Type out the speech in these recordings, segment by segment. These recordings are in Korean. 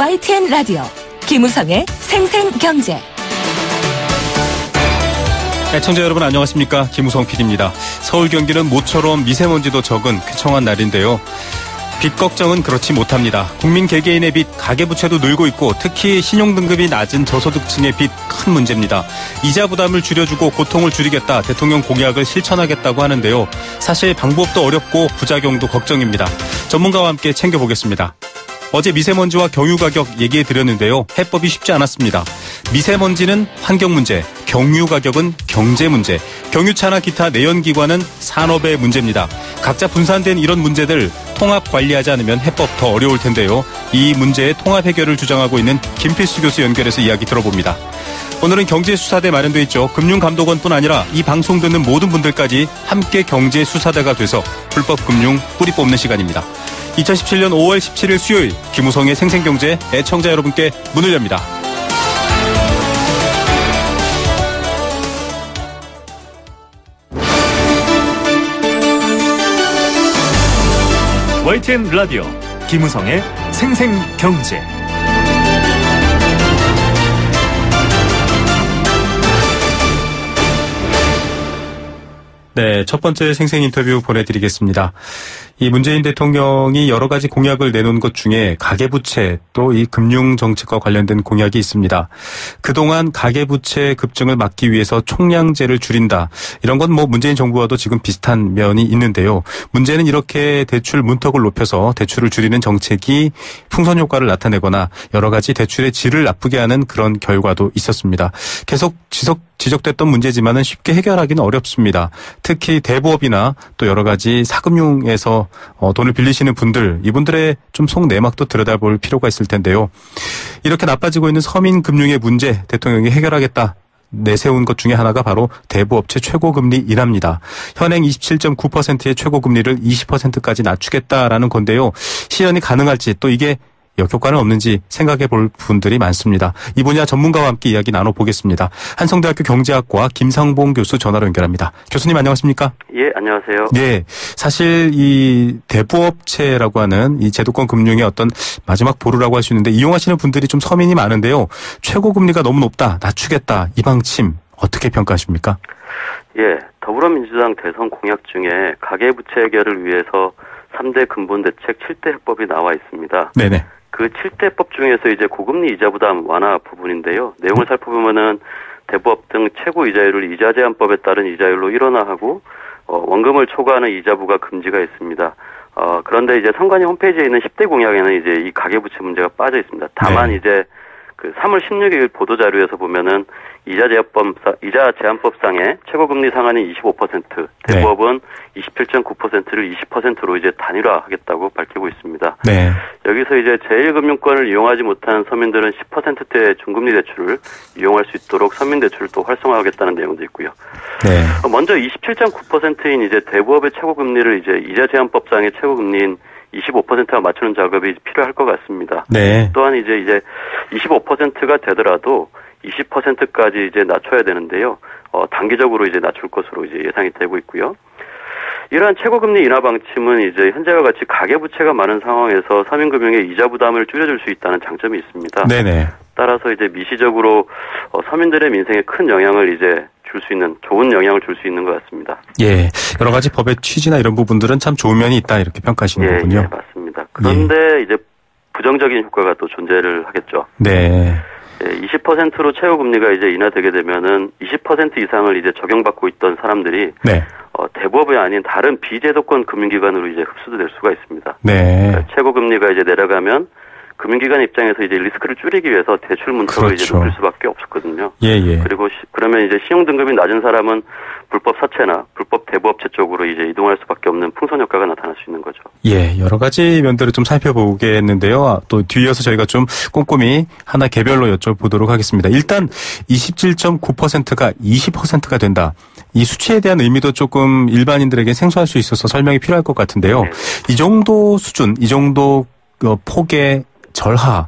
YTN 라디오 김우성의 생생경제. 애청자 여러분 안녕하십니까? 김우성 PD입니다. 서울 경기는 모처럼 미세먼지도 적은 쾌청한 날인데요. 빚 걱정은 그렇지 못합니다. 국민 개개인의 빚, 가계부채도 늘고 있고 특히 신용등급이 낮은 저소득층의 빚 큰 문제입니다. 이자 부담을 줄여주고 고통을 줄이겠다 대통령 공약을 실천하겠다고 하는데요. 사실 방법도 어렵고 부작용도 걱정입니다. 전문가와 함께 챙겨보겠습니다. 어제 미세먼지와 경유 가격 얘기해 드렸는데요. 해법이 쉽지 않았습니다. 미세먼지는 환경 문제, 경유 가격은 경제 문제, 경유차나 기타 내연기관은 산업의 문제입니다. 각자 분산된 이런 문제들 통합 관리하지 않으면 해법 더 어려울 텐데요. 이 문제의 통합 해결을 주장하고 있는 김필수 교수 연결해서 이야기 들어봅니다. 오늘은 경제수사대 마련돼 있죠. 금융감독원뿐 아니라 이 방송 듣는 모든 분들까지 함께 경제수사대가 돼서 불법 금융 뿌리 뽑는 시간입니다. 2017년 5월 17일 수요일 김우성의 생생경제 애청자 여러분께 문을 엽니다. YTN 라디오 김우성의 생생경제. 네, 첫 번째 생생 인터뷰 보내드리겠습니다. 이 문재인 대통령이 여러 가지 공약을 내놓은 것 중에 가계부채 또 이 금융정책과 관련된 공약이 있습니다. 그동안 가계부채 급증을 막기 위해서 총량제를 줄인다. 이런 건 뭐 문재인 정부와도 지금 비슷한 면이 있는데요. 문제는 이렇게 대출 문턱을 높여서 대출을 줄이는 정책이 풍선 효과를 나타내거나 여러 가지 대출의 질을 나쁘게 하는 그런 결과도 있었습니다. 계속 지적됐던 문제지만은 쉽게 해결하기는 어렵습니다. 특히 대부업이나 또 여러 가지 사금융에서 돈을 빌리시는 분들, 이분들의 좀 속내막도 들여다볼 필요가 있을 텐데요. 이렇게 나빠지고 있는 서민금융의 문제 대통령이 해결하겠다. 내세운 것 중에 하나가 바로 대부업체 최고금리 인하입니다. 현행 27.9%의 최고금리를 20%까지 낮추겠다라는 건데요. 실현이 가능할지 또 이게 역효과는 없는지 생각해 볼 분들이 많습니다. 이 분야 전문가와 함께 이야기 나눠보겠습니다. 한성대학교 경제학과 김상봉 교수 전화로 연결합니다. 교수님 안녕하십니까? 예, 안녕하세요. 예, 사실 이 대부업체라고 하는 이 제도권 금융의 어떤 마지막 보루라고 할 수 있는데 이용하시는 분들이 좀 서민이 많은데요. 최고금리가 너무 높다, 낮추겠다, 이 방침 어떻게 평가하십니까? 예, 더불어민주당 대선 공약 중에 가계부채 해결을 위해서 3대 근본대책 7대 해법이 나와 있습니다. 네네. 그 7대 해법 중에서 이제 고금리 이자 부담 완화 부분인데요. 내용을 살펴보면은 대부업 등 최고 이자율을 이자 제한법에 따른 이자율로 일원화하고 원금을 초과하는 이자부과 금지가 있습니다. 그런데 이제 선관위 홈페이지에 있는 10대 공약에는 이제 이 가계부채 문제가 빠져 있습니다. 다만 이제 그 3월 16일 보도자료에서 보면은 이자 제한법상의 최고금리 상한이 25%, 대부업은 27.9%를 20%로 이제 단일화하겠다고 밝히고 있습니다. 네. 여기서 이제 제1금융권을 이용하지 못한 서민들은 10%대 중금리 대출을 이용할 수 있도록 서민대출을 또 활성화하겠다는 내용도 있고요. 네. 먼저 27.9%인 이제 대부업의 최고금리를 이제 이자 제한법상의 최고금리인 25%와 맞추는 작업이 필요할 것 같습니다. 네. 또한 이제 25%가 되더라도 20%까지 이제 낮춰야 되는데요. 단기적으로 이제 낮출 것으로 이제 예상이 되고 있고요. 이러한 최고금리 인하 방침은 이제 현재와 같이 가계부채가 많은 상황에서 서민금융의 이자 부담을 줄여줄 수 있다는 장점이 있습니다. 네네. 따라서 이제 미시적으로 서민들의 민생에 큰 영향을 이제 줄 수 있는, 좋은 영향을 줄 수 있는 것 같습니다. 예, 여러 가지 법의 취지나 이런 부분들은 참 좋은 면이 있다 이렇게 평가하시는 거군요. 예, 맞습니다. 그런데 이제 부정적인 효과가 또 존재를 하겠죠. 네. 20%로 최고금리가 이제 인하되게 되면은 20% 이상을 이제 적용받고 있던 사람들이 대부업이 아닌 다른 비제도권 금융기관으로 이제 흡수될 수가 있습니다. 네. 그러니까 최고금리가 이제 내려가면 금융기관 입장에서 이제 리스크를 줄이기 위해서 대출 문턱을 이제 높일 수밖에 없었거든요. 그리고 그러면 이제 신용등급이 낮은 사람은 불법 사채나 불법 대부업체 쪽으로 이제 이동할 수밖에 없는 풍선 효과가 나타날 수 있는 거죠. 예, 여러 가지 면들을 좀 살펴보겠는데요. 또 뒤이어서 저희가 좀 꼼꼼히 하나 개별로 여쭤보도록 하겠습니다. 일단 27.9%가 20%가 된다. 이 수치에 대한 의미도 조금 일반인들에게 생소할 수 있어서 설명이 필요할 것 같은데요. 이 정도 수준, 이 정도 폭의 절하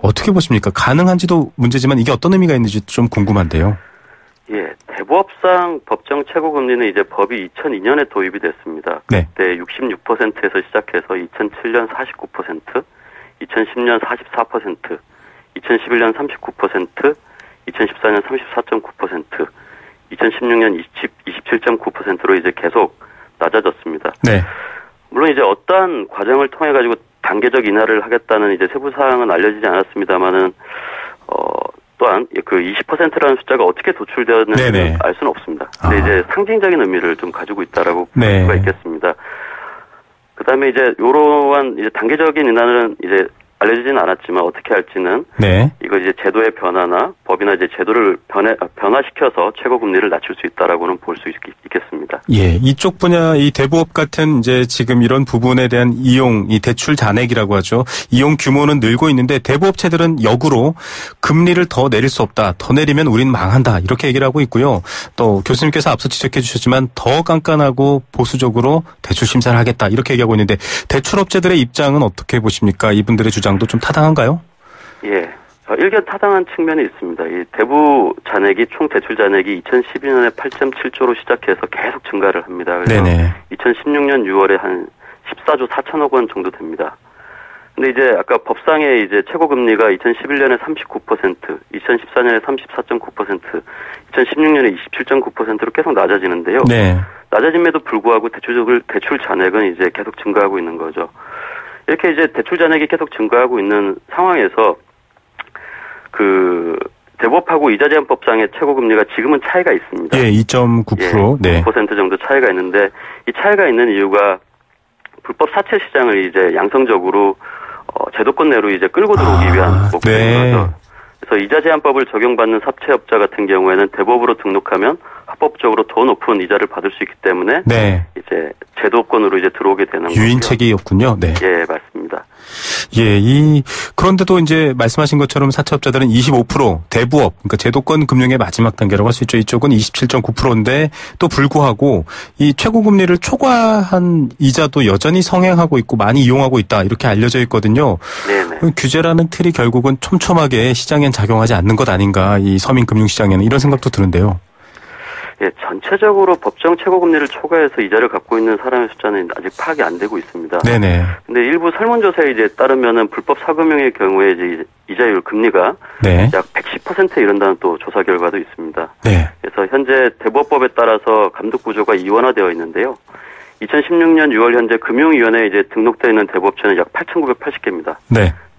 어떻게 보십니까? 가능한지도 문제지만 이게 어떤 의미가 있는지 좀 궁금한데요. 예, 대부업상 법정 최고금리는 이제 법이 2002년에 도입이 됐습니다. 그때 66%에서 시작해서 2007년 49%, 2010년 44%, 2011년 39%, 2014년 34.9%, 2016년 27.9%로 이제 계속 낮아졌습니다. 네. 물론 이제 어떠한 과정을 통해 가지고 단계적 인하를 하겠다는 이제 세부 사항은 알려지지 않았습니다만은 또한 그 20%라는 숫자가 어떻게 도출되었는지 알 수는 없습니다. 근데 이제 상징적인 의미를 좀 가지고 있다라고 볼 수가 있겠습니다. 그다음에 이제 이러한 이제 단계적인 인하는 이제 알려지지는 않았지만 어떻게 할지는 이거 이제 제도의 변화나 법이나 이제 제도를 변화시켜서 최고 금리를 낮출 수 있다라고는 볼 수 있겠습니다. 예, 이쪽 분야 이 대부업 같은 이제 지금 이런 부분에 대한 이용, 이 대출 잔액이라고 하죠. 이용 규모는 늘고 있는데 대부업체들은 역으로 금리를 더 내릴 수 없다. 더 내리면 우린 망한다. 이렇게 얘기를 하고 있고요. 또 교수님께서 앞서 지적해 주셨지만 더 깐깐하고 보수적으로 대출 심사를 하겠다. 이렇게 얘기하고 있는데 대출업체들의 입장은 어떻게 보십니까? 이분들의 주장도 좀 타당한가요? 예. 일견 타당한 측면이 있습니다. 이 대부 잔액이 총 대출 잔액이 2012년에 8.7조로 시작해서 계속 증가를 합니다. 그래서 2016년 6월에 한 14조 4천억 원 정도 됩니다. 근데 이제 아까 법상의 이제 최고 금리가 2011년에 39%, 2014년에 34.9%, 2016년에 27.9%로 계속 낮아지는데요. 낮아짐에도 불구하고 대출 잔액은 이제 계속 증가하고 있는 거죠. 이렇게 이제 대출 잔액이 계속 증가하고 있는 상황에서 그 대법하고 이자제한법상의 최고금리가 지금은 차이가 있습니다. 예, 2.9%. 9% 정도 차이가 있는데 이 차이가 있는 이유가 불법 사채 시장을 이제 양성적으로 제도권 내로 이제 끌고 들어오기 위한 목적인 거죠. 그래서 이자제한법을 적용받는 사채업자 같은 경우에는 대법으로 등록하면 합법적으로 더 높은 이자를 받을 수 있기 때문에 이제 제도권으로 이제 들어오게 되는 거죠. 유인책이었군요. 예, 맞습니다. 예, 그런데도 이제 말씀하신 것처럼 사채업자들은 25%, 대부업, 그러니까 제도권 금융의 마지막 단계라고 할 수 있죠. 이쪽은 27.9%인데 또 불구하고 이 최고금리를 초과한 이자도 여전히 성행하고 있고 많이 이용하고 있다. 이렇게 알려져 있거든요. 규제라는 틀이 결국은 촘촘하게 시장엔 작용하지 않는 것 아닌가. 이 서민 금융시장에는 이런 생각도 드는데요. 예, 전체적으로 법정 최고금리를 초과해서 이자를 갖고 있는 사람의 숫자는 아직 파악이 안 되고 있습니다. 근데 일부 설문조사에 이제 따르면은 불법 사금융의 경우에 이제 이자율 금리가 약 110%에 이른다는 또 조사 결과도 있습니다. 그래서 현재 대부업법에 따라서 감독 구조가 이원화되어 있는데요. 2016년 6월 현재 금융위원회에 이제 등록되어 있는 대부업체는 약 8,980개입니다.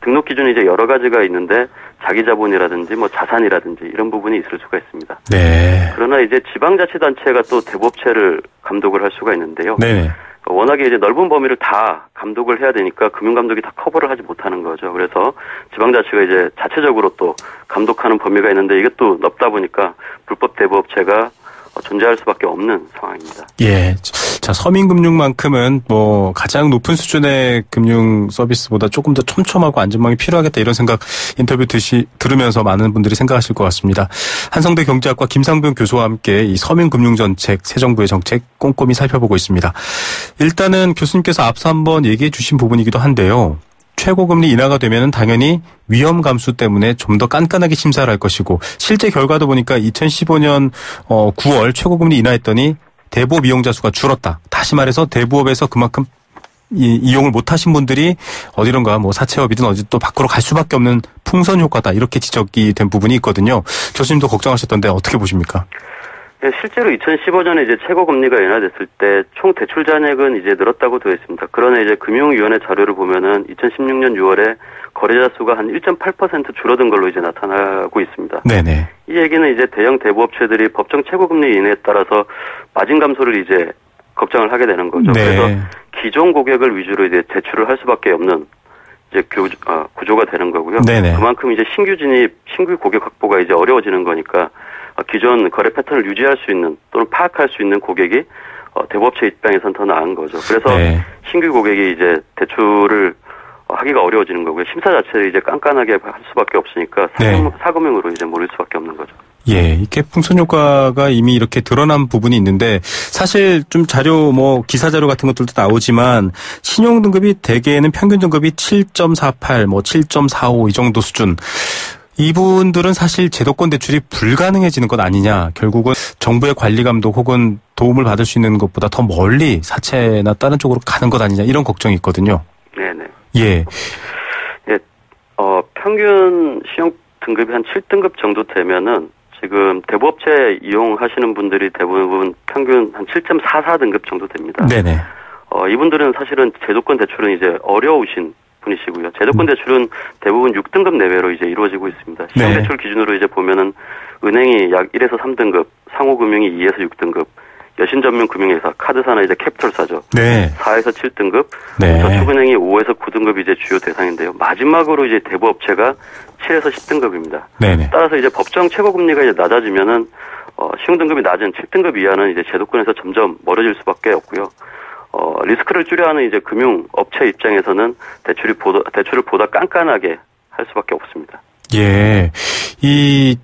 등록 기준이 이제 여러 가지가 있는데 자기 자본이라든지 뭐 자산이라든지 이런 부분이 있을 수가 있습니다. 그러나 이제 지방자치단체가 또 대부업체를 감독을 할 수가 있는데요. 워낙에 이제 넓은 범위를 다 감독을 해야 되니까 금융감독이 다 커버를 하지 못하는 거죠. 그래서 지방자치가 이제 자체적으로 또 감독하는 범위가 있는데 이게 또 넓다 보니까 불법 대부업체가 존재할 수밖에 없는 상황입니다. 예. 자, 서민금융만큼은 뭐 가장 높은 수준의 금융 서비스보다 조금 더 촘촘하고 안전망이 필요하겠다 이런 생각 인터뷰 들으면서 많은 분들이 생각하실 것 같습니다. 한성대 경제학과 김상병 교수와 함께 이 서민금융정책, 새 정부의 정책 꼼꼼히 살펴보고 있습니다. 일단은 교수님께서 앞서 한번 얘기해 주신 부분이기도 한데요. 최고금리 인하가 되면은 당연히 위험 감수 때문에 좀 더 깐깐하게 심사를 할 것이고 실제 결과도 보니까 2015년 9월 최고금리 인하했더니 대부업 이용자 수가 줄었다. 다시 말해서 대부업에서 그만큼 이용을 못하신 분들이 어디론가 뭐 사채업이든 어디 또 밖으로 갈 수밖에 없는 풍선 효과다. 이렇게 지적이 된 부분이 있거든요. 교수님도 걱정하셨던데 어떻게 보십니까? 네, 실제로 2015년에 이제 최고금리가 인하됐을 때 총 대출 잔액은 이제 늘었다고 되어 있습니다. 그러나 이제 금융위원회 자료를 보면은 2016년 6월에 거래자 수가 한 1.8% 줄어든 걸로 이제 나타나고 있습니다. 이 얘기는 이제 대형 대부업체들이 법정 최고금리 인하에 따라서 마진 감소를 이제 걱정을 하게 되는 거죠. 그래서 기존 고객을 위주로 이제 대출을 할 수밖에 없는 이제 구조가 되는 거고요. 그만큼 이제 신규 진입, 신규 고객 확보가 이제 어려워지는 거니까 기존 거래 패턴을 유지할 수 있는 또는 파악할 수 있는 고객이 대부업체 입장에선 더 나은 거죠. 그래서 신규 고객이 이제 대출을 하기가 어려워지는 거고요. 심사 자체를 이제 깐깐하게 할 수밖에 없으니까 사금융으로 이제 몰릴 수밖에 없는 거죠. 예, 이게 풍선 효과가 이미 이렇게 드러난 부분이 있는데 사실 좀 자료 뭐 기사 자료 같은 것들도 나오지만 신용 등급이 대개는 평균 등급이 7.48, 뭐 7.45 이 정도 수준. 이분들은 사실 제도권 대출이 불가능해지는 것 아니냐. 결국은 정부의 관리 감독 혹은 도움을 받을 수 있는 것보다 더 멀리 사채나 다른 쪽으로 가는 것 아니냐. 이런 걱정이 있거든요. 네네. 예. 예, 평균 신용 등급이 한 7등급 정도 되면은 지금 대부업체 이용하시는 분들이 대부분 평균 한 7.44등급 정도 됩니다. 네네. 이분들은 사실은 제도권 대출은 이제 어려우신 분이시고요. 제도권 대출은 대부분 6등급 내외로 이제 이루어지고 있습니다. 신용대출 기준으로 이제 보면은 은행이 약 1에서 3등급, 상호금융이 2에서 6등급, 여신전문금융회사, 카드사나 이제 캐피털사죠. 네. 4에서 7등급, 네. 저축은행이 5에서 9등급이 이제 주요 대상인데요. 마지막으로 이제 대부업체가 7에서 10등급입니다. 네네. 따라서 이제 법정 최고금리가 이제 낮아지면은 신용등급이 낮은 7등급 이하는 이제 제도권에서 점점 멀어질 수밖에 없고요. 리스크를 줄여하는 이제 금융업체 입장에서는 대출을 보다 깐깐하게 할 수밖에 없습니다. 예. 이렇게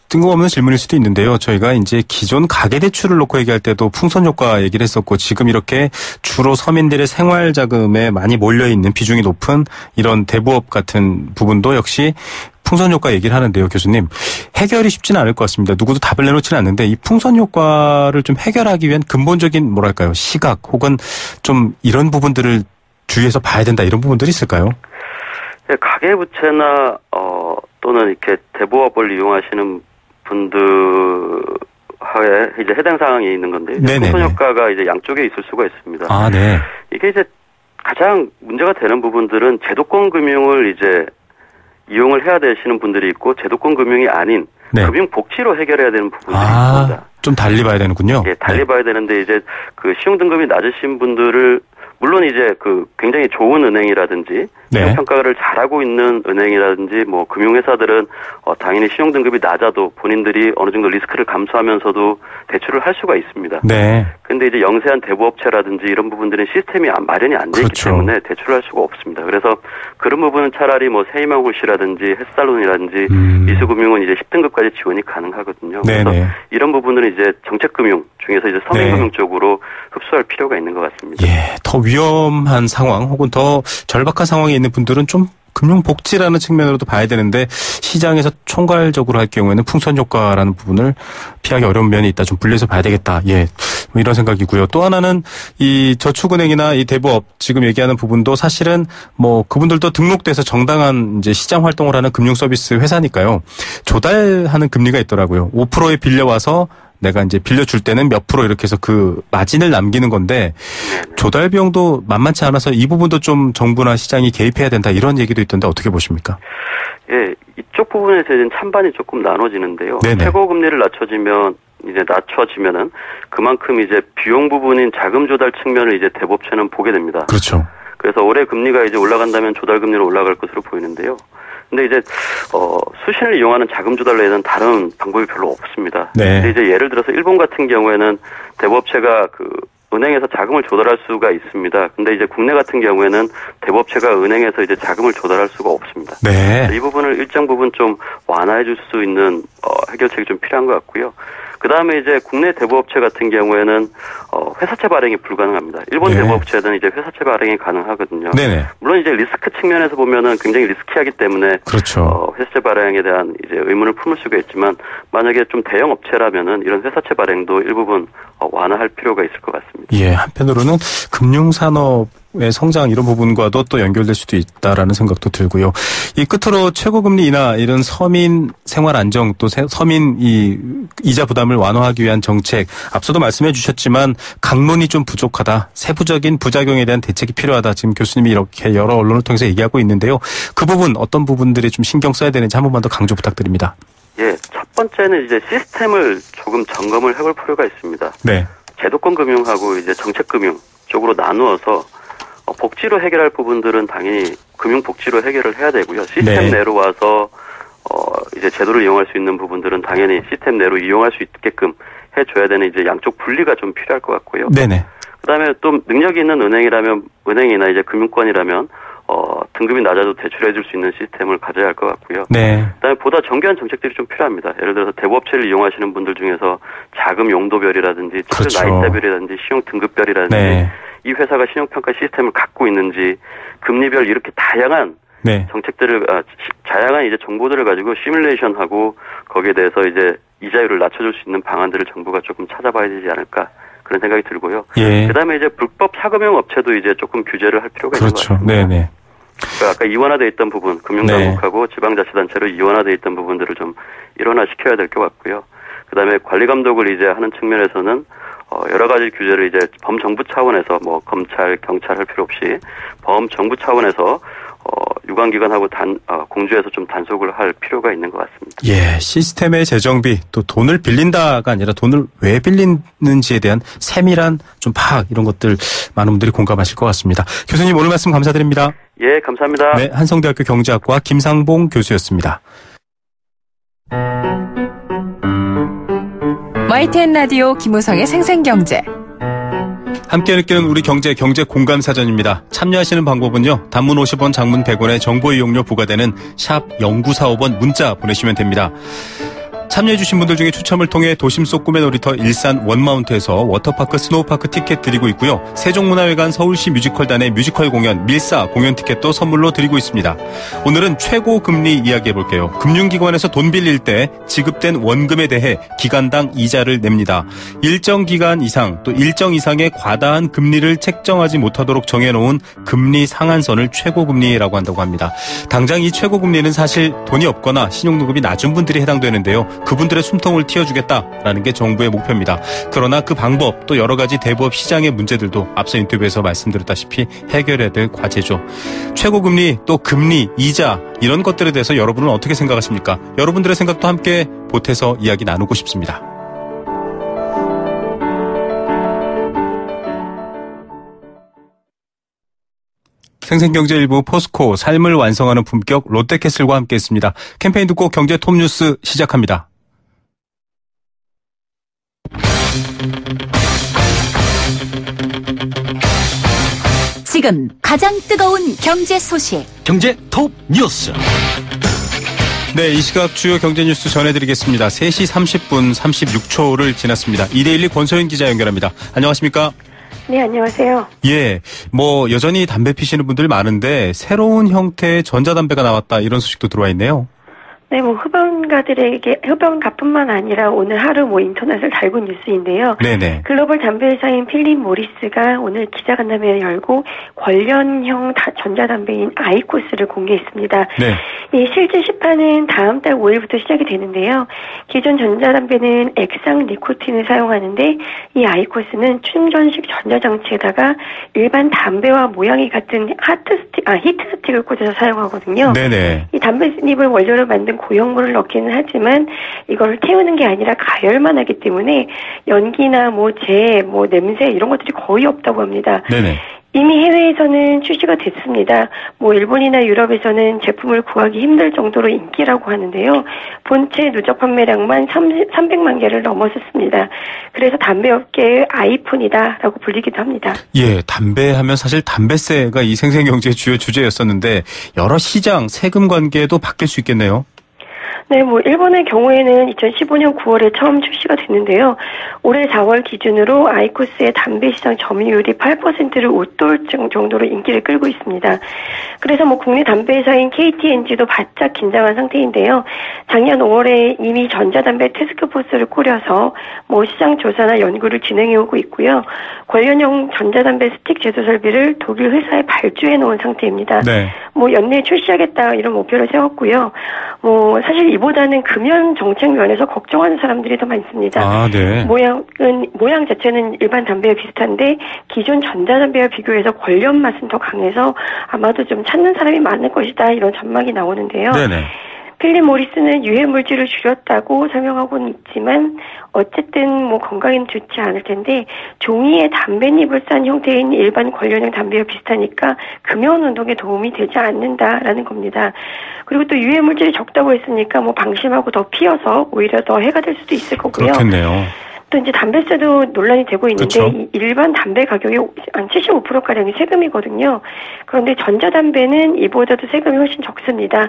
뜬금없는 질문일 수도 있는데요. 저희가 이제 기존 가계대출을 놓고 얘기할 때도 풍선효과 얘기를 했었고, 지금 이렇게 주로 서민들의 생활자금에 많이 몰려있는 비중이 높은 이런 대부업 같은 부분도 역시 풍선효과 얘기를 하는데요, 교수님. 해결이 쉽지는 않을 것 같습니다. 누구도 답을 내놓지는 않는데 이 풍선효과를 좀 해결하기 위한 근본적인 시각 혹은 좀 이런 부분들을 주의해서 봐야 된다, 이런 부분들이 있을까요? 네, 가계부채나 또는 이렇게 대부업을 이용하시는 분들하에 이제 해당 사항이 있는 건데, 풍선 효과가 이제 양쪽에 있을 수가 있습니다. 아, 네. 이게 이제 가장 문제가 되는 부분들은 제도권 금융을 이제 이용을 해야 되시는 분들이 있고, 제도권 금융이 아닌 금융 복지로 해결해야 되는 부분들이 있습니다. 좀 달리 봐야 되는군요. 예, 달리 봐야 되는데 이제 그 신용 등급이 낮으신 분들을 물론 이제 굉장히 좋은 은행이라든지 평가를 잘하고 있는 은행이라든지 뭐 금융회사들은 당연히 신용 등급이 낮아도 본인들이 어느 정도 리스크를 감수하면서도 대출을 할 수가 있습니다. 네. 근데 이제 영세한 대부업체라든지 이런 부분들은 시스템이 마련이 안 되어 있기 때문에 대출을 할 수가 없습니다. 그래서 그런 부분은 차라리 뭐 세이망홀씨라든지 헬스살론이라든지 이수금융은 이제 10등급까지 지원이 가능하거든요. 그래서 이런 부분은 이제 정책금융 중에서 이제 서민금융 쪽으로 흡수할 필요가 있는 것 같습니다. 예, 더 위험한 상황 혹은 더 절박한 상황에 있는 분들은 좀 금융복지라는 측면으로도 봐야 되는데, 시장에서 총괄적으로 할 경우에는 풍선효과라는 부분을 피하기 어려운 면이 있다. 좀 분리해서 봐야 되겠다. 예, 뭐 이런 생각이고요. 또 하나는 이 저축은행이나 이 대부업 지금 얘기하는 부분도 사실은 뭐 그분들도 등록돼서 정당한 이제 시장 활동을 하는 금융서비스 회사니까요. 조달하는 금리가 있더라고요. 5%에 빌려와서 내가 이제 빌려줄 때는 몇 프로 이렇게 해서 그 마진을 남기는 건데, 조달 비용도 만만치 않아서 이 부분도 좀 정부나 시장이 개입해야 된다, 이런 얘기도 있던데 어떻게 보십니까? 예, 이쪽 부분에서 찬반이 조금 나눠지는데요. 최고 금리를 낮춰지면은 그만큼 이제 비용 부분인 자금 조달 측면을 이제 대부업체는 보게 됩니다. 그렇죠. 그래서 올해 금리가 이제 올라간다면 조달 금리로 올라갈 것으로 보이는데요. 근데 이제 수신을 이용하는 자금 조달 외에는 다른 방법이 별로 없습니다. 근데 이제 예를 들어서 일본 같은 경우에는 대부업체가 은행에서 자금을 조달할 수가 있습니다. 근데 이제 국내 같은 경우에는 대부업체가 은행에서 이제 자금을 조달할 수가 없습니다. 이 부분을 일정 부분 좀 완화해 줄 수 있는 해결책이 좀 필요한 것 같고요. 그 다음에 이제 국내 대부업체 같은 경우에는 회사채 발행이 불가능합니다. 일본 대부업체는 이제 회사채 발행이 가능하거든요. 물론 이제 리스크 측면에서 보면은 굉장히 리스키하기 때문에 회사채 발행에 대한 이제 의문을 품을 수가 있지만, 만약에 좀 대형 업체라면은 이런 회사채 발행도 일부분 완화할 필요가 있을 것 같습니다. 예, 한편으로는 금융산업의 성장 이런 부분과도 또 연결될 수도 있다라는 생각도 들고요. 이 끝으로 최고금리 인하, 이런 서민 생활 안정, 또 서민 이자 부담을 완화하기 위한 정책, 앞서도 말씀해 주셨지만 강론이 좀 부족하다, 세부적인 부작용에 대한 대책이 필요하다, 지금 교수님이 이렇게 여러 언론을 통해서 얘기하고 있는데요. 그 부분 어떤 부분들이 좀 신경 써야 되는지 한 번만 더 강조 부탁드립니다. 예, 첫 번째는 이제 시스템을 조금 점검을 해볼 필요가 있습니다. 제도권 금융하고 이제 정책 금융 쪽으로 나누어서 복지로 해결할 부분들은 당연히 금융 복지로 해결을 해야 되고요. 시스템 내로 와서 이제 제도를 이용할 수 있는 부분들은 당연히 시스템 내로 이용할 수 있게끔 해줘야 되는 이제 양쪽 분리가 좀 필요할 것 같고요. 그다음에 또 능력이 있는 은행이나 이제 금융권이라면 등급이 낮아도 대출해줄 수 있는 시스템을 가져야 할 것 같고요. 그다음에 보다 정교한 정책들이 좀 필요합니다. 예를 들어서 대부업체를 이용하시는 분들 중에서 자금 용도별이라든지 나이대별이라든지 신용 등급별이라든지 이 회사가 신용평가 시스템을 갖고 있는지, 금리별 이렇게 다양한 정책들을 다양한 이제 정보들을 가지고 시뮬레이션하고 거기에 대해서 이제 이자율을 낮춰줄 수 있는 방안들을 정부가 조금 찾아봐야 되지 않을까, 그런 생각이 들고요. 그다음에 이제 불법 사금융 업체도 이제 조금 규제를 할 필요가 있는 것 같습니다. 그러니까 아까 이원화되어 있던 부분, 금융당국하고 지방자치단체로 이원화되어 있던 부분들을 좀 일원화시켜야 될 것 같고요. 그다음에 관리감독을 이제 하는 측면에서는 여러 가지 규제를 이제 범정부 차원에서 뭐 검찰, 경찰 할 필요 없이 범정부 차원에서 유관기관하고 공조해서 좀 단속을 할 필요가 있는 것 같습니다. 예, 시스템의 재정비 또 돈을 빌린다가 아니라 돈을 왜 빌리는지에 대한 세밀한 좀 파악 이런 것들 많은 분들이 공감하실 것 같습니다. 교수님 오늘 말씀 감사드립니다. 예, 감사합니다. 네, 한성대학교 경제학과 김상봉 교수였습니다. YTN 라디오 김우성의 생생경제. 함께 느끼는 우리 경제 공감 사전입니다. 참여하시는 방법은요. 단문 50원, 장문 100원의 정보 이용료 부과되는 샵 0945번 문자 보내시면 됩니다. 참여해주신 분들 중에 추첨을 통해 도심 속 꿈의 놀이터 일산 원마운트에서 워터파크 스노우파크 티켓 드리고 있고요. 세종문화회관 서울시 뮤지컬단의 뮤지컬 공연 밀사 공연 티켓도 선물로 드리고 있습니다. 오늘은 최고 금리 이야기해볼게요. 금융기관에서 돈 빌릴 때 지급된 원금에 대해 기간당 이자를 냅니다. 일정 기간 이상 또 일정 이상의 과다한 금리를 책정하지 못하도록 정해놓은 금리 상한선을 최고금리라고 한다고 합니다. 당장 이 최고금리는 사실 돈이 없거나 신용등급이 낮은 분들이 해당되는데요. 그분들의 숨통을 틔워주겠다라는 게 정부의 목표입니다. 그러나 그 방법 또 여러 가지 대부업 시장의 문제들도 앞서 인터뷰에서 말씀드렸다시피 해결해야 될 과제죠. 최고금리 또 금리, 이자 이런 것들에 대해서 여러분은 어떻게 생각하십니까? 여러분들의 생각도 함께 보태서 이야기 나누고 싶습니다. 생생경제 일부 포스코 삶을 완성하는 품격 롯데캐슬과 함께했습니다. 캠페인 듣고 경제 톱뉴스 시작합니다. 지금 가장 뜨거운 경제 소식. 경제 톱 뉴스. 네, 이 시각 주요 경제 뉴스 전해드리겠습니다. 3시 30분 36초를 지났습니다. 이데일리 권소연 기자 연결합니다. 안녕하십니까? 네, 안녕하세요. 예, 여전히 담배 피시는 분들 많은데 새로운 형태의 전자담배가 나왔다 이런 소식도 들어와 있네요. 네, 흡연가들에게 흡연가뿐만 아니라 오늘 하루 인터넷을 달군 뉴스인데요. 네네. 글로벌 담배 회사인 필립 모리스가 오늘 기자간담회를 열고 관련형 전자담배인 아이코스를 공개했습니다. 네. 이 실제 시판은 다음 달 5일부터 시작이 되는데요. 기존 전자담배는 액상 니코틴을 사용하는데 이 아이코스는 충전식 전자장치에다가 일반 담배와 모양이 같은 히트스틱을 꽂아서 사용하거든요. 네네. 이 담배잎을 원료로 만든 고형물을 넣기는 하지만 이걸 태우는 게 아니라 가열만 하기 때문에 연기나 재, 냄새 이런 것들이 거의 없다고 합니다. 네네. 이미 해외에서는 출시가 됐습니다. 일본이나 유럽에서는 제품을 구하기 힘들 정도로 인기라고 하는데요. 본체 누적 판매량만 300만 개를 넘었었습니다. 그래서 담배업계의 아이폰이다라고 불리기도 합니다. 예, 담배 하면 사실 담배세가 이 생생경제의 주요 주제였었는데 여러 시장, 세금 관계도 바뀔 수 있겠네요. 네, 일본의 경우에는 2015년 9월에 처음 출시가 됐는데요. 올해 4월 기준으로 아이코스의 담배 시장 점유율이 8%를 웃돌 정도로 인기를 끌고 있습니다. 그래서 국내 담배 회사인 KT&G도 바짝 긴장한 상태인데요. 작년 5월에 이미 전자담배 태스크포스를 꾸려서 시장 조사나 연구를 진행해오고 있고요. 관련형 전자담배 스틱 제조 설비를 독일 회사에 발주해 놓은 상태입니다. 네. 연내에 출시하겠다 이런 목표를 세웠고요. 사실 이보다는 금연 정책 면에서 걱정하는 사람들이 더 많습니다. 아, 네. 모양 자체는 일반 담배와 비슷한데 기존 전자담배와 비교해서 관련 맛은 더 강해서 아마도 좀 찾는 사람이 많을 것이다 이런 전망이 나오는데요. 네네. 필립 모리스는 유해 물질을 줄였다고 설명하고는 있지만 어쨌든 건강에는 좋지 않을 텐데 종이에 담뱃잎을 싼 형태인 일반 관련형 담배와 비슷하니까 금연 운동에 도움이 되지 않는다라는 겁니다. 그리고 또 유해 물질이 적다고 했으니까 방심하고 더 피워서 오히려 더 해가 될 수도 있을 거고요. 그렇겠네요. 또 이제 담배세도 논란이 되고 있는데 그렇죠. 일반 담배 가격의 한 75%가량이 세금이거든요. 그런데 전자담배는 이보다도 세금이 훨씬 적습니다.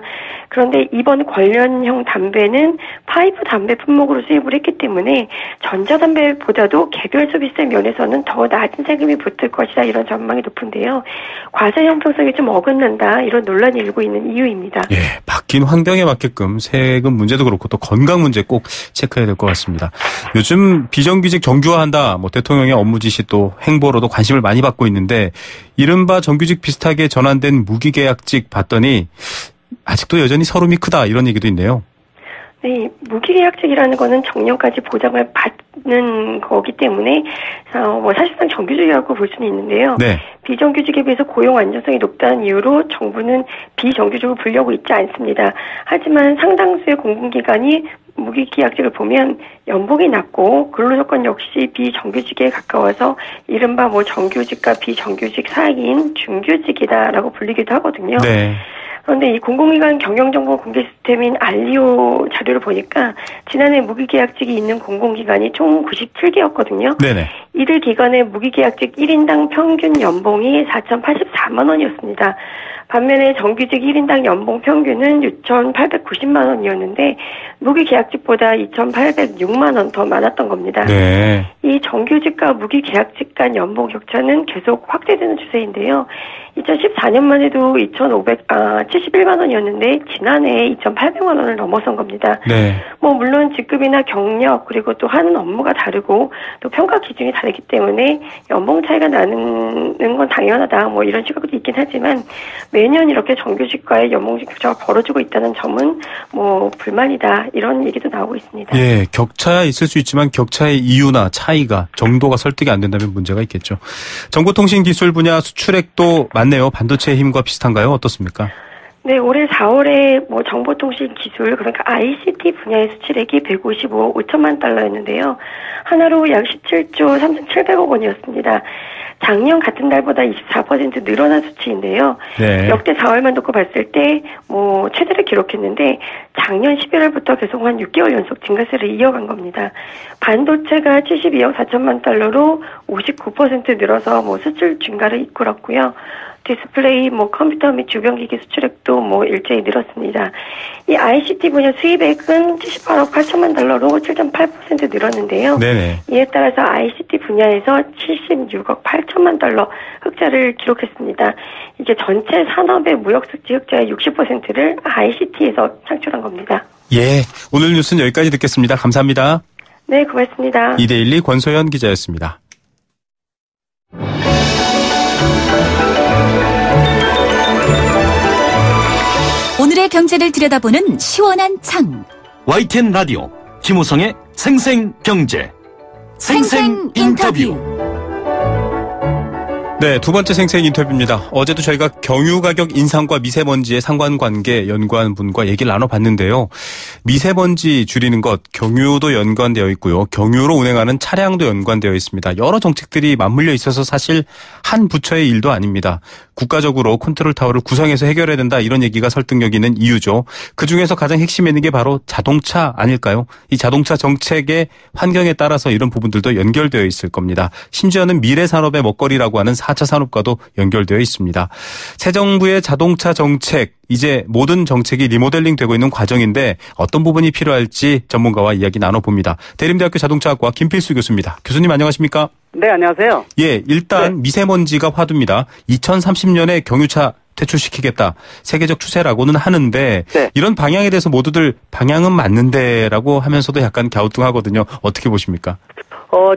그런데 이번 관련형 담배는 파이프 담배 품목으로 수입을 했기 때문에 전자담배보다도 개별 소비세 면에서는 더 낮은 세금이 붙을 것이다 이런 전망이 높은데요. 과세 형평성이 좀 어긋난다 이런 논란이 일고 있는 이유입니다. 예, 바뀐 환경에 맞게끔 세금 문제도 그렇고 또 건강 문제 꼭 체크해야 될 것 같습니다. 요즘 비정규직 정규화한다. 뭐 대통령의 업무 지시 또 행보로도 관심을 많이 받고 있는데 이른바 정규직 비슷하게 전환된 무기계약직 봤더니 아직도 여전히 서름이 크다 이런 얘기도 있네요. 네, 무기계약직이라는 거는 정년까지 보장을 받는 거기 때문에 뭐 사실상 정규직이라고 볼 수는 있는데요. 네. 비정규직에 비해서 고용 안정성이 높다는 이유로 정부는 비정규직을 불려고 있지 않습니다. 하지만 상당수의 공공기관이 무기계약직을 보면 연봉이 낮고 근로조건 역시 비정규직에 가까워서 이른바 뭐 정규직과 비정규직 사이인 중규직이다라고 불리기도 하거든요. 네. 그런데 이 공공기관 경영정보 공개 시스템인 알리오 자료를 보니까 지난해 무기계약직이 있는 공공기관이 총 97개였거든요. 네네. 이들 기관의 무기계약직 1인당 평균 연봉이 4,084만 원이었습니다. 반면에 정규직 1인당 연봉 평균은 6,890만 원이었는데 무기계약직보다 2,806만 원 더 많았던 겁니다. 네. 이 정규직과 무기계약직 간 연봉 격차는 계속 확대되는 추세인데요. 2014년만 해도 2,571만 원이었는데 지난해 2,800만 원을 넘어선 겁니다. 네. 뭐 물론 직급이나 경력 그리고 또 하는 업무가 다르고 또 평가 기준이 다르기 때문에 연봉 차이가 나는 건 당연하다 뭐 이런 시각도 있긴 하지만 매년 이렇게 정규직과의 연봉 격차가 벌어지고 있다는 점은 뭐 불만이다 이런 얘기도 나오고 있습니다. 예, 격차야 있을 수 있지만 격차의 이유나 차이가 정도가 설득이 안 된다면 문제가 있겠죠. 정보통신기술 분야 수출액도 많네요. 반도체의 힘과 비슷한가요? 어떻습니까? 네, 올해 4월에 뭐 정보통신 기술 그러니까 ICT 분야의 수출액이 155억 5천만 달러였는데요. 하나로 약 17조 3,700억 원이었습니다. 작년 같은 달보다 24% 늘어난 수치인데요. 네. 역대 4월만 놓고 봤을 때 뭐 최대를 기록했는데 작년 11월부터 계속 한 6개월 연속 증가세를 이어간 겁니다. 반도체가 72억 4천만 달러로 59% 늘어서 뭐 수출 증가를 이끌었고요. 디스플레이, 뭐 컴퓨터 및 주변기기 수출액도 뭐 일제히 늘었습니다. 이 ICT 분야 수입액은 78억 8천만 달러로 7.8% 늘었는데요. 네네. 이에 따라서 ICT 분야에서 76억 8천만 달러 흑자를 기록했습니다. 이게 전체 산업의 무역수지 흑자의 60%를 ICT에서 창출한 겁니다. 예, 오늘 뉴스는 여기까지 듣겠습니다. 감사합니다. 네, 고맙습니다. 이데일리 권소연 기자였습니다. 오늘의 경제를 들여다보는 시원한 창. YTN 라디오 김호성의 생생경제 생생 인터뷰. 네, 두 번째 생생 인터뷰입니다. 어제도 저희가 경유 가격 인상과 미세먼지의 상관관계 연구한 분과 얘기를 나눠봤는데요. 미세먼지 줄이는 것, 경유도 연관되어 있고요. 경유로 운행하는 차량도 연관되어 있습니다. 여러 정책들이 맞물려 있어서 사실 한 부처의 일도 아닙니다. 국가적으로 컨트롤 타워를 구성해서 해결해야 된다 이런 얘기가 설득력 있는 이유죠. 그중에서 가장 핵심에 있는 게 바로 자동차 아닐까요? 이 자동차 정책의 환경에 따라서 이런 부분들도 연결되어 있을 겁니다. 심지어는 미래 산업의 먹거리라고 하는 4차 산업과도 연결되어 있습니다. 새 정부의 자동차 정책, 이제 모든 정책이 리모델링 되고 있는 과정인데 어떤 부분이 필요할지 전문가와 이야기 나눠봅니다. 대림대학교 자동차학과 김필수 교수입니다. 교수님 안녕하십니까? 네, 안녕하세요. 예, 일단 미세먼지가 화두입니다. 2030년에 경유차 퇴출시키겠다. 세계적 추세라고는 하는데 네. 이런 방향에 대해서 모두들 방향은 맞는데라고 하면서도 약간 갸우뚱하거든요. 어떻게 보십니까?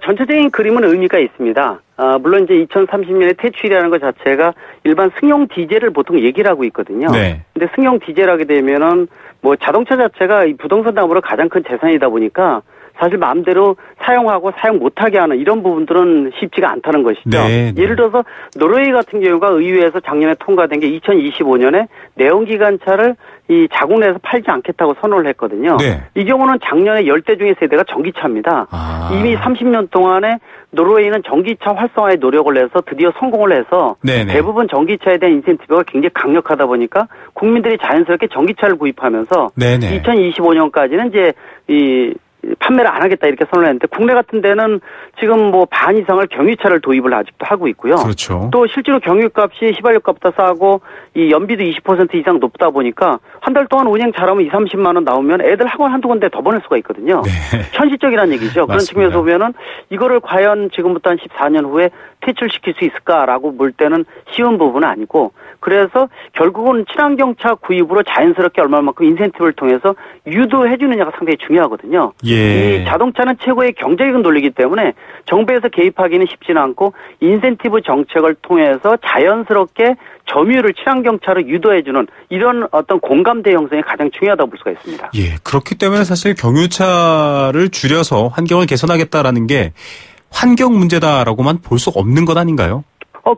전체적인 그림은 의미가 있습니다. 물론 이제 2030년에 퇴출이라는 것 자체가 일반 승용 디젤을 보통 얘기를 하고 있거든요. 네. 근데 승용 디젤하게 되면은 뭐 자동차 자체가 이 부동산 다음으로 가장 큰 재산이다 보니까 사실 마음대로 사용하고 사용 못하게 하는 이런 부분들은 쉽지가 않다는 것이죠. 네, 네. 예를 들어서 노르웨이 같은 경우가 의회에서 작년에 통과된 게 2025년에 내연기관차를 이 자국 내에서 팔지 않겠다고 선언을 했거든요. 네. 이 경우는 작년에 10대 중에 세대가 전기차입니다. 이미 30년 동안에 노르웨이는 전기차 활성화에 노력을 해서 드디어 성공을 해서 네네. 대부분 전기차에 대한 인센티브가 굉장히 강력하다 보니까 국민들이 자연스럽게 전기차를 구입하면서 네네. 2025년까지는 이제 이 판매를 안 하겠다 이렇게 선언했는데 국내 같은 데는 지금 뭐 반 이상을 경유차를 도입을 아직도 하고 있고요. 그렇죠. 또 실제로 경유값이 휘발유값보다 싸고 이 연비도 20% 이상 높다 보니까 한 달 동안 운행 잘하면 2,30만 원 나오면 애들 학원 한두 군데 더 보낼 수가 있거든요. 네. 현실적이라는 얘기죠. 그런 맞습니다. 측면에서 보면은 이거를 과연 지금부터 한 14년 후에 퇴출시킬 수 있을까라고 볼 때는 쉬운 부분은 아니고 그래서 결국은 친환경차 구입으로 자연스럽게 얼마만큼 인센티브를 통해서 유도해 주느냐가 상당히 중요하거든요. 예. 이 자동차는 최고의 경제적인 논리이기 때문에 정부에서 개입하기는 쉽지는 않고 인센티브 정책을 통해서 자연스럽게 점유율을 친환경차로 유도해주는 이런 어떤 공감대 형성이 가장 중요하다고 볼 수가 있습니다. 예, 그렇기 때문에 사실 경유차를 줄여서 환경을 개선하겠다라는 게 환경 문제다라고만 볼 수 없는 것 아닌가요?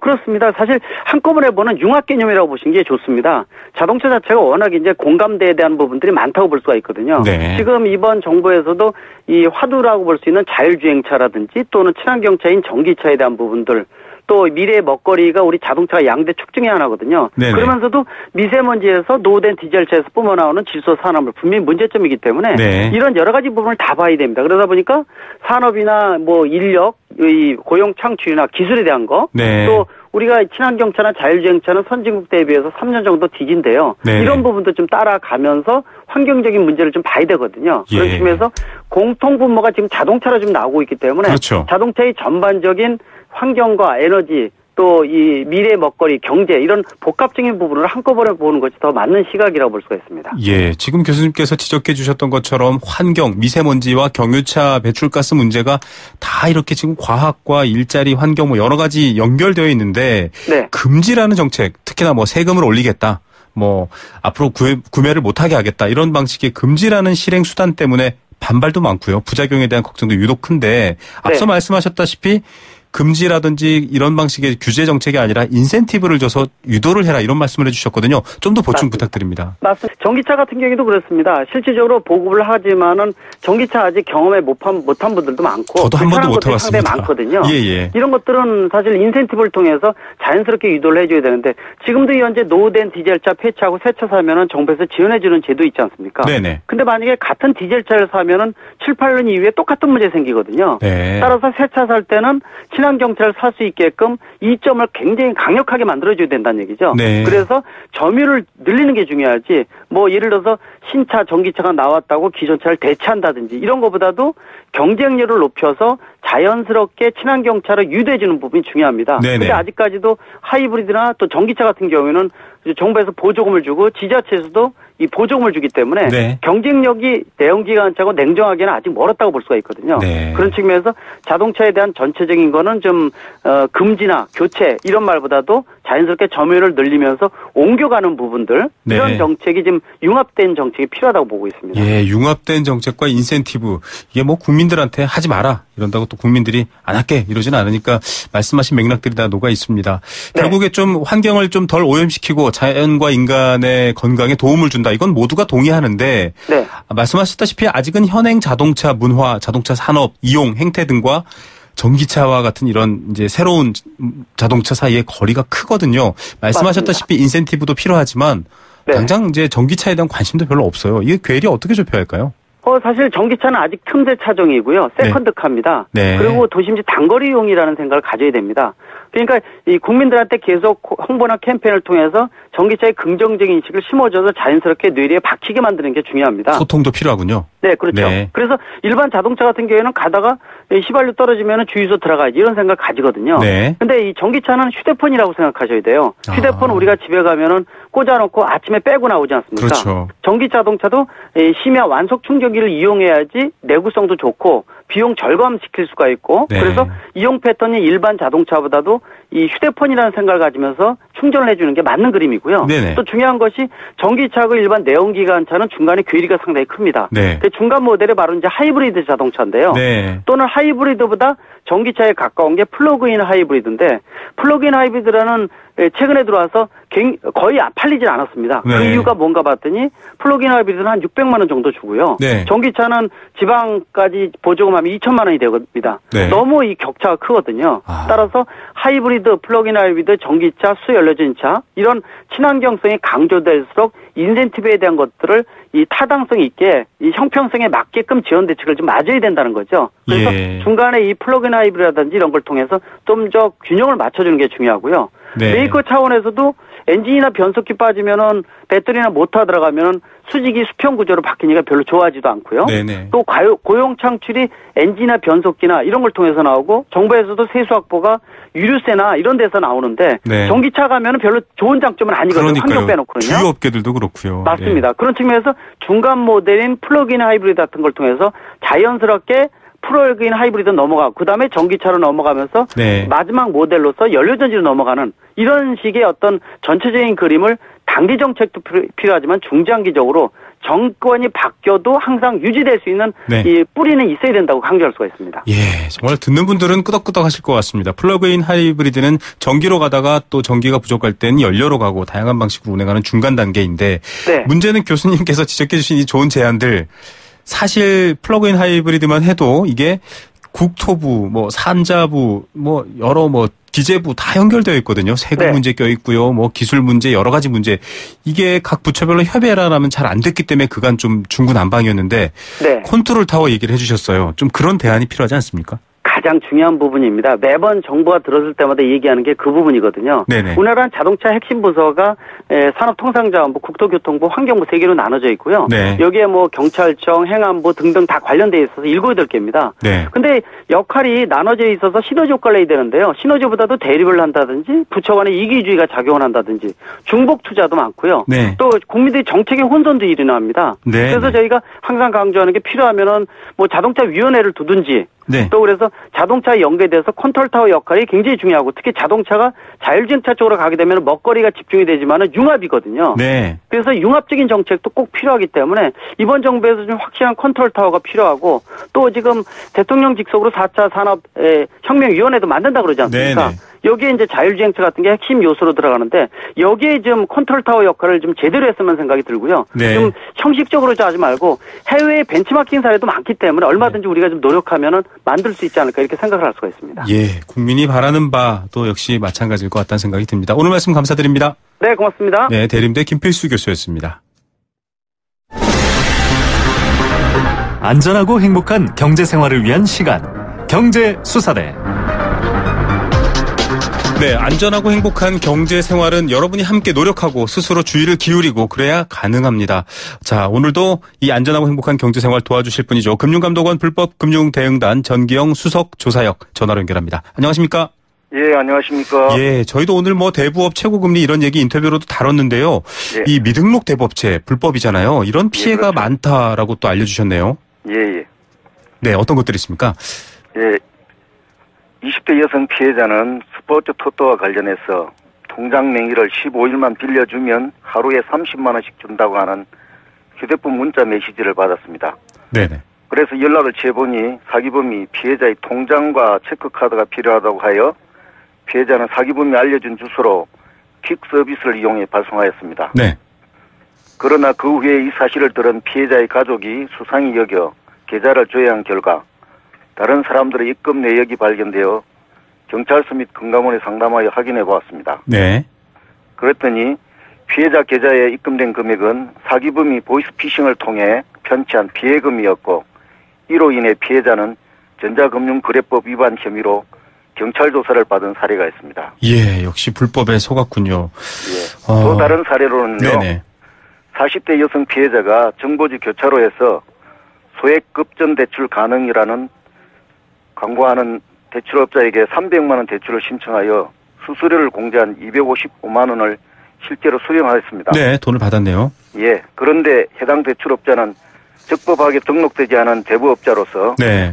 그렇습니다. 사실 한꺼번에 보는 융합 개념이라고 보시는 게 좋습니다. 자동차 자체가 워낙 이제 공감대에 대한 부분들이 많다고 볼 수가 있거든요. 네. 지금 이번 정부에서도 이 화두라고 볼 수 있는 자율주행차라든지 또는 친환경차인 전기차에 대한 부분들 또 미래의 먹거리가 우리 자동차가 양대 축 중에 하나거든요. 네네. 그러면서도 미세먼지에서 노후된 디젤차에서 뿜어나오는 질소 산화물 분명히 문제점이기 때문에 네. 이런 여러 가지 부분을 다 봐야 됩니다. 그러다 보니까 산업이나 뭐 인력, 이 고용 창출이나 기술에 대한 거, 네. 또 우리가 친환경차나 자율주행차는 선진국 대비해서 3년 정도 뒤진데요. 네네. 이런 부분도 좀 따라가면서 환경적인 문제를 좀 봐야 되거든요. 예. 그런 측면에서 공통 분모가 지금 자동차로 좀 나오고 있기 때문에 그렇죠. 자동차의 전반적인 환경과 에너지 또 이 미래 먹거리 경제 이런 복합적인 부분을 한꺼번에 보는 것이 더 맞는 시각이라고 볼 수가 있습니다. 예, 지금 교수님께서 지적해 주셨던 것처럼 환경, 미세먼지와 경유차 배출가스 문제가 다 이렇게 지금 과학과 일자리, 환경 뭐 여러 가지 연결되어 있는데 네. 금지라는 정책, 특히나 뭐 세금을 올리겠다. 뭐 앞으로 구매를 못하게 하겠다. 이런 방식의 금지라는 실행 수단 때문에 반발도 많고요. 부작용에 대한 걱정도 유독 큰데 앞서 네. 말씀하셨다시피 금지라든지 이런 방식의 규제 정책이 아니라 인센티브를 줘서 유도를 해라 이런 말씀을 해주셨거든요. 좀 더 보충 맞습니다. 부탁드립니다. 맞습니다. 전기차 같은 경우도 그렇습니다. 실질적으로 보급을 하지만은 전기차 아직 경험에 못한 분들도 많고 저도 한 번도 못 상당히 해봤습니다. 많거든요. 예. 이런 것들은 사실 인센티브를 통해서 자연스럽게 유도를 해줘야 되는데 지금도 현재 노후된 디젤차 폐차하고 새 차 사면은 정부에서 지원해주는 제도 있지 않습니까? 네네. 근데 만약에 같은 디젤차를 사면은 7, 8년 이후에 똑같은 문제 생기거든요. 네. 따라서 새 차 살 때는 친환경차를 살 수 있게끔 이 점을 굉장히 강력하게 만들어줘야 된다는 얘기죠. 네. 그래서 점유율을 늘리는 게 중요하지 뭐 예를 들어서 신차 전기차가 나왔다고 기존차를 대체한다든지 이런 것보다도 경쟁력을 높여서 자연스럽게 친환경차를 유도해주는 부분이 중요합니다. 그런데 아직까지도 하이브리드나 또 전기차 같은 경우에는 정부에서 보조금을 주고 지자체에서도 이 보조금을 주기 때문에 네. 경쟁력이 내연기관차고 냉정하게는 아직 멀었다고 볼 수가 있거든요. 네. 그런 측면에서 자동차에 대한 전체적인 거는 좀 금지나 교체 이런 말보다도 자연스럽게 점유율을 늘리면서 옮겨가는 부분들 네. 이런 정책이 지금 융합된 정책이 필요하다고 보고 있습니다. 예, 융합된 정책과 인센티브 이게 뭐 국민들한테 하지 마라 이런다고 또 국민들이 안 할게 이러지는 않으니까 말씀하신 맥락들이 다 녹아 있습니다. 네. 결국에 좀 환경을 좀 덜 오염시키고 자연과 인간의 건강에 도움을 준다. 이건 모두가 동의하는데 네. 말씀하셨다시피 아직은 현행 자동차 문화, 자동차 산업, 이용, 행태 등과 전기차와 같은 이런 이제 새로운 자동차 사이의 거리가 크거든요. 말씀하셨다시피 인센티브도 필요하지만 네. 당장 이제 전기차에 대한 관심도 별로 없어요. 이게 궤리 어떻게 좁혀야 할까요? 사실 전기차는 아직 틈새 차종이고요. 세컨드카입니다. 네. 그리고 도심지 단거리용이라는 생각을 가져야 됩니다. 그러니까 이 국민들한테 계속 홍보나 캠페인을 통해서 전기차의 긍정적인 인식을 심어줘서 자연스럽게 뇌리에 박히게 만드는 게 중요합니다. 소통도 필요하군요. 네, 그렇죠. 네. 그래서 일반 자동차 같은 경우에는 가다가 휘발유 떨어지면 주유소 들어가야지 이런 생각을 가지거든요. 네. 근데 이 전기차는 휴대폰이라고 생각하셔야 돼요. 휴대폰 우리가 집에 가면은 꽂아놓고 아침에 빼고 나오지 않습니까? 그렇죠. 전기 자동차도 심야 완속 충전기를 이용해야지 내구성도 좋고 비용 절감시킬 수가 있고 네. 그래서 이용 패턴이 일반 자동차보다도 이 휴대폰이라는 생각을 가지면서 충전을 해주는 게 맞는 그림이고요. 네네. 또 중요한 것이 전기차하고 일반 내연기관차는 중간에 괴리가 상당히 큽니다. 네. 그 중간 모델이 바로 이제 하이브리드 자동차인데요. 네. 또는 하이브리드보다 전기차에 가까운 게 플러그인 하이브리드인데 플러그인 하이브리드라는 최근에 들어와서 거의 팔리질 않았습니다. 네. 그 이유가 뭔가 봤더니 플러그인 하이브리드는 한 600만 원 정도 주고요. 네. 전기차는 지방까지 보조금하면 2천만 원이 됩니다. 네. 너무 이 격차가 크거든요. 따라서 하이브리드, 플러그인 하이브리드, 전기차, 수연료전차 이런 친환경성이 강조될수록 인센티브에 대한 것들을 이 타당성 있게 이 형평성에 맞게끔 지원 대책을 좀 맞아야 된다는 거죠. 그래서 예. 중간에 이 플러그인 하이브리드라든지 이런 걸 통해서 좀 더 균형을 맞춰주는 게 중요하고요. 네. 메이커 차원에서도 엔진이나 변속기 빠지면은 배터리나 모터 들어가면은 수직이 수평 구조로 바뀌니까 별로 좋아하지도 않고요. 네네. 또 고용 창출이 엔진이나 변속기나 이런 걸 통해서 나오고 정부에서도 세수 확보가 유류세나 이런 데서 나오는데 네. 전기차 가면은 별로 좋은 장점은 아니거든요. 환경 빼놓고는요. 주요 업계들도 그렇고요. 맞습니다. 네. 그런 측면에서 중간 모델인 플러그인 하이브리드 같은 걸 통해서 자연스럽게 플러그인 하이브리드 넘어가고 그다음에 전기차로 넘어가면서 네. 마지막 모델로서 연료전지로 넘어가는 이런 식의 어떤 전체적인 그림을 단기 정책도 필요하지만 중장기적으로 정권이 바뀌어도 항상 유지될 수 있는 네. 이 뿌리는 있어야 된다고 강조할 수가 있습니다. 예, 정말 듣는 분들은 끄덕끄덕 하실 것 같습니다. 플러그인 하이브리드는 전기로 가다가 또 전기가 부족할 때는 연료로 가고 다양한 방식으로 운행하는 중간 단계인데 네. 문제는 교수님께서 지적해 주신 이 좋은 제안들 사실 플러그인 하이브리드만 해도 이게 국토부, 산자부, 여러 기재부 다 연결되어 있거든요. 세금 네. 문제 껴있고요. 기술 문제, 여러 가지 문제. 이게 각 부처별로 협의를 하면 잘 안 됐기 때문에 그간 좀 중구난방이었는데 네. 컨트롤 타워 얘기를 해주셨어요. 좀 그런 대안이 필요하지 않습니까? 가장 중요한 부분입니다. 매번 정부가 들었을 때마다 얘기하는 게 그 부분이거든요. 네네. 우리나라는 자동차 핵심 부서가 산업통상자원부, 국토교통부, 환경부 3개로 나눠져 있고요. 네. 여기에 경찰청, 행안부 등등 다 관련돼 있어서 7, 8개입니다. 네. 근데 역할이 나눠져 있어서 시너지 효과를 내야 되는데요. 시너지보다도 대립을 한다든지 부처 간의 이기주의가 작용을 한다든지 중복 투자도 많고요. 네. 또 국민들이 정책의 혼선도 일어납니다. 네. 그래서 저희가 항상 강조하는 게 필요하면은 자동차 위원회를 두든지 네. 또 그래서 자동차에 연계돼서 컨트롤 타워 역할이 굉장히 중요하고 특히 자동차가 자율주행차 쪽으로 가게 되면 먹거리가 집중이 되지만은 융합이거든요. 네. 그래서 융합적인 정책도 꼭 필요하기 때문에 이번 정부에서 좀 확실한 컨트롤 타워가 필요하고 또 지금 대통령 직속으로 4차 산업 혁명위원회도 만든다고 그러지 않습니까? 네네. 여기에 이제 자율주행차 같은 게 핵심 요소로 들어가는데 여기에 좀 컨트롤 타워 역할을 좀 제대로 했으면 생각이 들고요. 네. 좀 형식적으로 하지 말고 해외에 벤치마킹 사례도 많기 때문에 얼마든지 우리가 좀 노력하면은 만들 수 있지 않을까 이렇게 생각을 할 수가 있습니다. 예, 국민이 바라는 바도 역시 마찬가지일 것 같다는 생각이 듭니다. 오늘 말씀 감사드립니다. 네, 고맙습니다. 네, 대림대 김필수 교수였습니다. 안전하고 행복한 경제 생활을 위한 시간. 경제 수사대. 네, 안전하고 행복한 경제 생활은 여러분이 함께 노력하고 스스로 주의를 기울이고 그래야 가능합니다. 자, 오늘도 이 안전하고 행복한 경제 생활 도와주실 분이죠. 금융감독원 불법금융대응단 전기영 수석조사역 전화로 연결합니다. 안녕하십니까? 예, 안녕하십니까? 예, 저희도 오늘 대부업 최고금리 이런 얘기 인터뷰로도 다뤘는데요. 예. 이 미등록 대부업체 불법이잖아요. 이런 피해가 예, 그렇죠. 많다라고 또 알려주셨네요. 예. 네, 어떤 것들이 있습니까? 예. 20대 여성 피해자는 스포츠 토토와 관련해서 통장 명의를 15일만 빌려주면 하루에 30만 원씩 준다고 하는 휴대폰 문자 메시지를 받았습니다. 네네. 그래서 연락을 취해보니 사기범이 피해자의 통장과 체크카드가 필요하다고 하여 피해자는 사기범이 알려준 주소로 퀵 서비스를 이용해 발송하였습니다. 네. 그러나 그 후에 이 사실을 들은 피해자의 가족이 수상히 여겨 계좌를 조회한 결과 다른 사람들의 입금 내역이 발견되어 경찰서 및 금감원에 상담하여 확인해 보았습니다. 네. 그랬더니 피해자 계좌에 입금된 금액은 사기범이 보이스피싱을 통해 편취한 피해금이었고 이로 인해 피해자는 전자금융거래법 위반 혐의로 경찰 조사를 받은 사례가 있습니다. 예, 역시 불법에 속았군요. 예. 또 다른 사례로는요. 네네. 40대 여성 피해자가 정보지 교차로에서 소액 급전 대출 가능이라는 광고하는 대출업자에게 300만 원 대출을 신청하여 수수료를 공제한 255만 원을 실제로 수령하였습니다. 네, 돈을 받았네요. 예. 그런데 해당 대출업자는 적법하게 등록되지 않은 대부업자로서 네.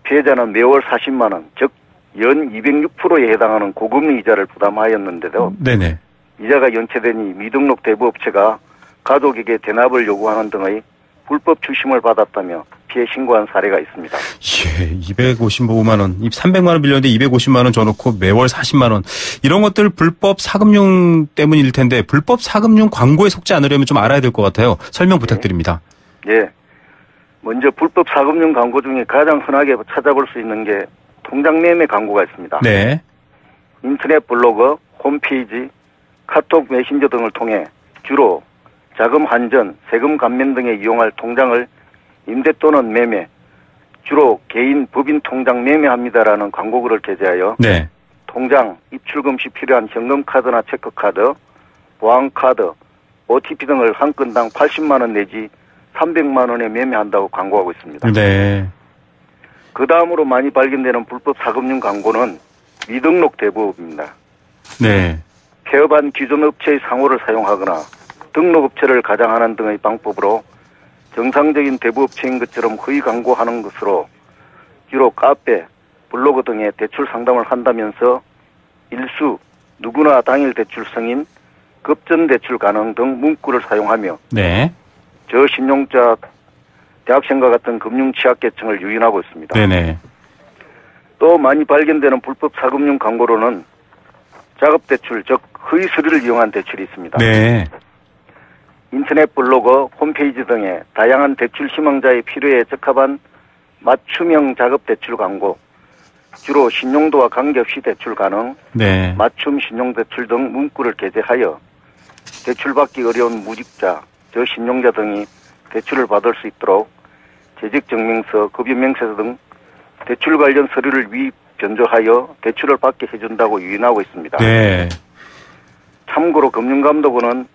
피해자는 매월 40만 원, 즉 연 206%에 해당하는 고금리 이자를 부담하였는데도 네네. 이자가 연체되니 미등록 대부업체가 가족에게 대납을 요구하는 등의 불법 추심을 받았다며 피해 신고한 사례가 있습니다. 예, 255만 원, 300만 원 빌렸는데 250만 원 줘놓고 매월 40만 원. 이런 것들 불법 사금융 때문일 텐데 불법 사금융 광고에 속지 않으려면 좀 알아야 될 것 같아요. 설명 부탁드립니다. 예. 먼저 불법 사금융 광고 중에 가장 흔하게 찾아볼 수 있는 게 통장 매매 광고가 있습니다. 네. 인터넷 블로그, 홈페이지, 카톡 메신저 등을 통해 주로 자금 환전, 세금 감면 등에 이용할 통장을 임대 또는 매매, 주로 개인, 법인 통장 매매합니다라는 광고글을 게재하여 네. 통장, 입출금 시 필요한 현금카드나 체크카드, 보안카드, OTP 등을 한 건당 80만 원 내지 300만 원에 매매한다고 광고하고 있습니다. 네. 그 다음으로 많이 발견되는 불법 사금융 광고는 미등록 대부업입니다. 네. 폐업한 기존 업체의 상호를 사용하거나 등록업체를 가장하는 등의 방법으로 정상적인 대부업체인 것처럼 허위 광고하는 것으로 주로 카페, 블로그 등의 대출 상담을 한다면서 일수, 누구나 당일 대출 승인, 급전 대출 가능 등 문구를 사용하며 네. 저신용자 대학생과 같은 금융 취약계층을 유인하고 있습니다. 네네. 또 많이 발견되는 불법 사금융 광고로는 작업대출, 즉 허위 서류를 이용한 대출이 있습니다. 네. 인터넷 블로그, 홈페이지 등의 다양한 대출 희망자의 필요에 적합한 맞춤형 작업대출 광고, 주로 신용도와 관계없이 대출 가능, 네. 맞춤 신용대출 등 문구를 게재하여 대출받기 어려운 무직자, 저신용자 등이 대출을 받을 수 있도록 재직증명서, 급여명세서 등 대출 관련 서류를 위입 변조하여 대출을 받게 해준다고 유인하고 있습니다. 네. 참고로 금융감독원은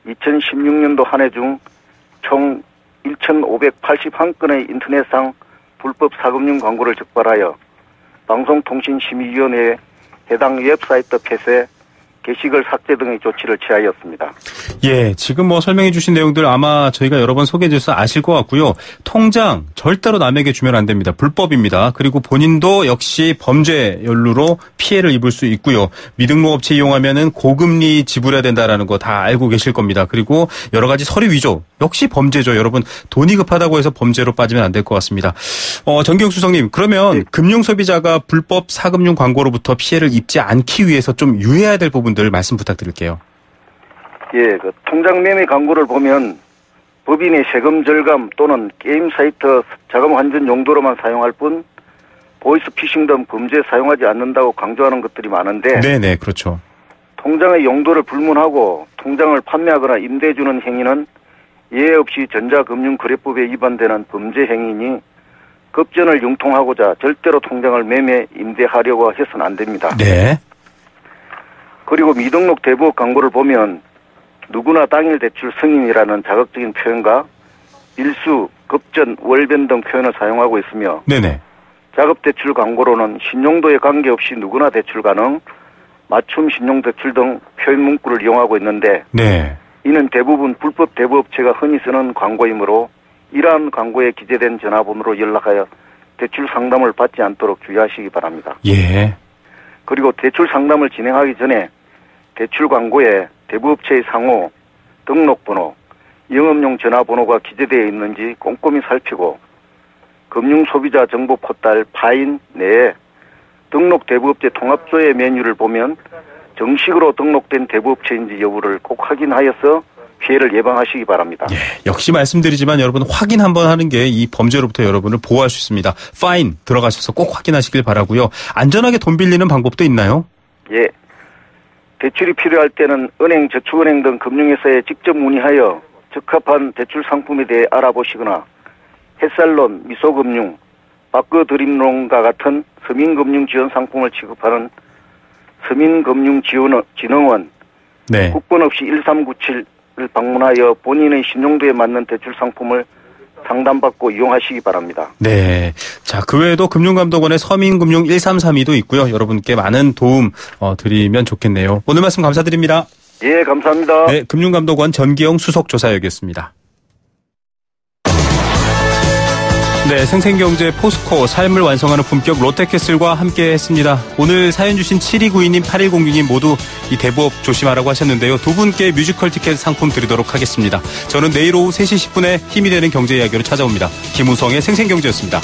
2016년도 한 해 중 총 1,581건의 인터넷상 불법 사금융 광고를 적발하여 방송통신심의위원회에 해당 웹사이트 폐쇄, 게시글 삭제 등의 조치를 취하였습니다. 예, 지금 설명해 주신 내용들 아마 저희가 여러 번 소개해 주셔서 아실 것 같고요. 통장 절대로 남에게 주면 안 됩니다. 불법입니다. 그리고 본인도 역시 범죄 연루로 피해를 입을 수 있고요. 미등록 업체 이용하면은 고금리 지불해야 된다라는 거 다 알고 계실 겁니다. 그리고 여러 가지 서류 위조 역시 범죄죠. 여러분 돈이 급하다고 해서 범죄로 빠지면 안 될 것 같습니다. 정기영 수석님, 그러면 네. 금융 소비자가 불법 사금융 광고로부터 피해를 입지 않기 위해서 좀 유의해야 될 부분들 말씀 부탁드릴게요. 예, 통장 매매 광고를 보면 법인의 세금 절감 또는 게임 사이트 자금 환전 용도로만 사용할 뿐 보이스피싱 등 범죄에 사용하지 않는다고 강조하는 것들이 많은데 네네, 그렇죠. 통장의 용도를 불문하고 통장을 판매하거나 임대해주는 행위는 예외 없이 전자금융거래법에 위반되는 범죄 행위니 급전을 융통하고자 절대로 통장을 매매, 임대하려고 해서는 안 됩니다. 네. 그리고 미등록 대부업 광고를 보면 누구나 당일 대출 승인이라는 자극적인 표현과 일수, 급전, 월변 등 표현을 사용하고 있으며 네네. 작업대출 광고로는 신용도에 관계없이 누구나 대출 가능, 맞춤 신용대출 등 표현 문구를 이용하고 있는데 네. 이는 대부분 불법 대부업체가 흔히 쓰는 광고이므로 이러한 광고에 기재된 전화번호로 연락하여 대출 상담을 받지 않도록 주의하시기 바랍니다. 예. 그리고 대출 상담을 진행하기 전에 대출 광고에 대부업체의 상호, 등록번호, 영업용 전화번호가 기재되어 있는지 꼼꼼히 살피고 금융소비자 정보 포털 파인 내에 등록 대부업체 통합조회 메뉴를 보면 정식으로 등록된 대부업체인지 여부를 꼭 확인하여서 피해를 예방하시기 바랍니다. 예, 역시 말씀드리지만 여러분 확인 한번 하는 게 이 범죄로부터 여러분을 보호할 수 있습니다. 파인 들어가셔서 꼭 확인하시길 바라고요. 안전하게 돈 빌리는 방법도 있나요? 예. 대출이 필요할 때는 은행, 저축은행 등 금융회사에 직접 문의하여 적합한 대출 상품에 대해 알아보시거나 햇살론, 미소금융, 바꿔드림론과 같은 서민금융지원 상품을 취급하는 서민금융진흥원 네. 국번 없이 1397을 방문하여 본인의 신용도에 맞는 대출 상품을 상담받고 이용하시기 바랍니다. 네. 자, 그 외에도 금융감독원의 서민금융 1332도 있고요. 여러분께 많은 도움 드리면 좋겠네요. 오늘 말씀 감사드립니다. 예, 감사합니다. 네, 금융감독원 전기영 수석조사역이었습니다. 네, 생생경제 포스코 삶을 완성하는 품격 롯데캐슬과 함께 했습니다. 오늘 사연 주신 7292님, 8106님 모두 이 대부업 조심하라고 하셨는데요. 두 분께 뮤지컬 티켓 상품 드리도록 하겠습니다. 저는 내일 오후 3시 10분에 힘이 되는 경제 이야기로 찾아옵니다. 김우성의 생생경제였습니다.